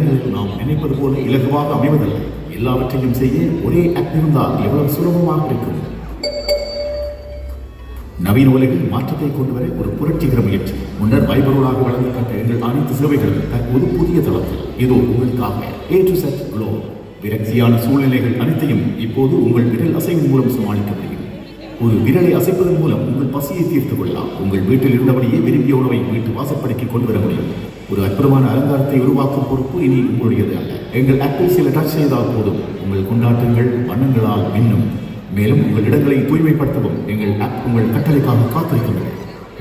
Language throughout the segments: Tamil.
நேரங்களில் நாம் நினைப்பது போல இலகுவாக அமைவதில்லை. எல்லாவற்றையும் செய்ய ஒரே ஆப் இருந்தால் எவ்வளவு சுலபமாக இருக்கும். நவீன உலகில் மாற்றத்தை கொண்டு வர ஒரு புரட்சிகர முயற்சி. முன்னர் வைபரோடாக வழங்கப்பட்ட எங்கள் அனைத்து சேவைகளும் தற்போது புதிய தளத்தில் இதோ உங்களுக்காக A to Z Glow. விரக்தியான சூழ்நிலைகள் அனைத்தையும் இப்போது உங்கள் விரல் அசைவின் மூலம் சமாளிக்க முடியும். ஒரு விரலை அசைப்பதன் மூலம் உங்கள் பசியை தீர்த்துக் கொள்ளலாம். உங்கள் வீட்டில் இருந்தபடியே விரும்பிய உணவை வீட்டு வாசப்படிக்கு கொண்டு வர முடியும். ஒரு அற்புதமான அலங்காரத்தை உருவாக்கும் பொறுப்பு இனி உங்களுடையது அல்ல. எங்கள் ஆப்பில் சில டச் செய்தால் போதும் உங்கள் கொண்டாட்டங்கள் வண்ணங்களால் மின்னும். மேலும் உங்கள் இடங்களை தூய்மைப்படுத்தவும் எங்கள் ஆப் உங்கள் கட்டளைக்காக காத்திருக்கின்றன.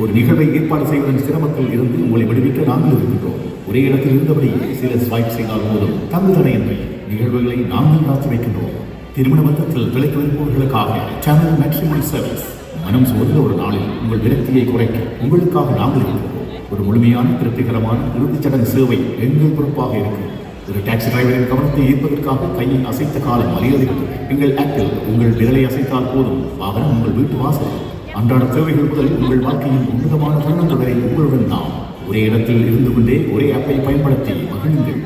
ஒரு நிகழ்வை ஏற்பாடு செய்வதன் சிரமத்தில் இருந்து உங்களை விடுவிக்க நாங்கள் இருக்கின்றோம். ஒரே இடத்தில் இருந்தபடியே சில ஸ்வைப் செய்தால் போதும் தங்குதடையின்றி நிகழ்வுகளை நாங்கள் நடத்தி வைக்கின்றோம். திருமண பந்தத்தில் விலைக்கு வருபவர்களுக்காக சேனல் மேட்ரிமோனி சர்வீஸ். மனம் சோர்ந்த ஒரு நாளில் உங்கள் விரக்தியை குறைக்க உங்களுக்காக நாங்கள் இருக்கிறோம். ஒரு முழுமையான திருப்திகரமான இறுதிச் சடங்கு சேவை எங்கள் பொறுப்பாக இருக்கும். ஒரு டாக்ஸி டிரைவரின் கவனத்தை ஈர்ப்பதற்காக கையை அசைத்த காலம் அறியப்படுகிறது. எங்கள் ஆப்பில் உங்கள் விரலை அசைத்தால் போதும் வாகனம் உங்கள் வீட்டு வாசல். அன்றாட தேவைகள் முதல் உங்கள் வாழ்க்கையின் உன்னதமான தருணங்கள் வரை உங்களுடன் நாம் ஒரே இடத்தில் இருந்து கொண்டே ஒரே ஆப்பை பயன்படுத்தி மகிழுங்கள்.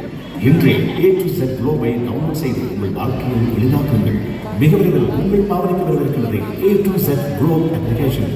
இன்றே A to Z Glow-வை டவுன்லோட் செய்து உங்கள் வாழ்க்கையை எளிதாக்குங்கள். மிக விரைவில் உங்கள் பாவனைக்கு வரவிருக்கிறது A to Z Glow application.